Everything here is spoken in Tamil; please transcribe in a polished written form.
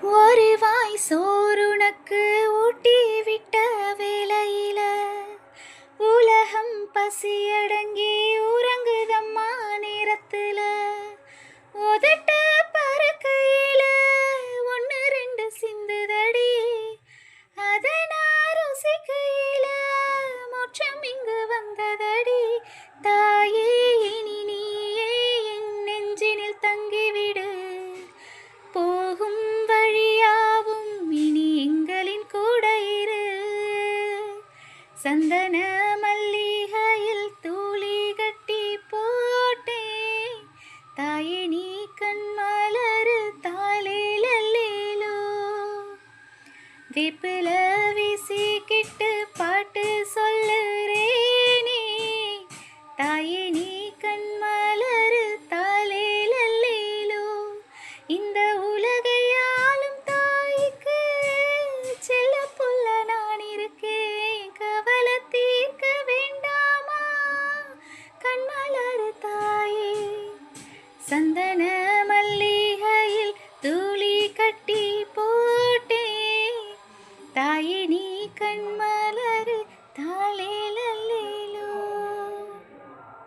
ஒரு வாய் சோறுனக்கு ஊட்டி விட்ட வேளையில உலகம் பசியடங்கி உறங்குதம்மா நேரத்துல உதட்ட பறக்கையில ஒன்று ரெண்டு சிந்துதடி அத நான் ருசிக்கையில மோட்சம் இங்கு வந்ததடி தாயே இனி நீயே என் நெஞ்சினில் தங்கிவிடு போகும் வழியாவும் இனி எங்களின் கூட இரு சந்தன மல்லிகையில் தூளி கட்டி போட்டேன் தாயே நீ கண்மலரு தாளேலோ வேப்பில வீசிக்கிட்டு பாட்டு சொல்லுறேனே தாயே நீ கண்மலரு தாளேலோ இந்த உலகையாலும் தாய்க்கு செல்ல புள்ள நான் இருக்கேன் கவலை தீர்க்க வேண்டாமா கண்மலரு தாயே சந்தன மல்லிகையில் தூளி கட்டி போட்டேன் தாயே நீ கண்மலரு தாளேல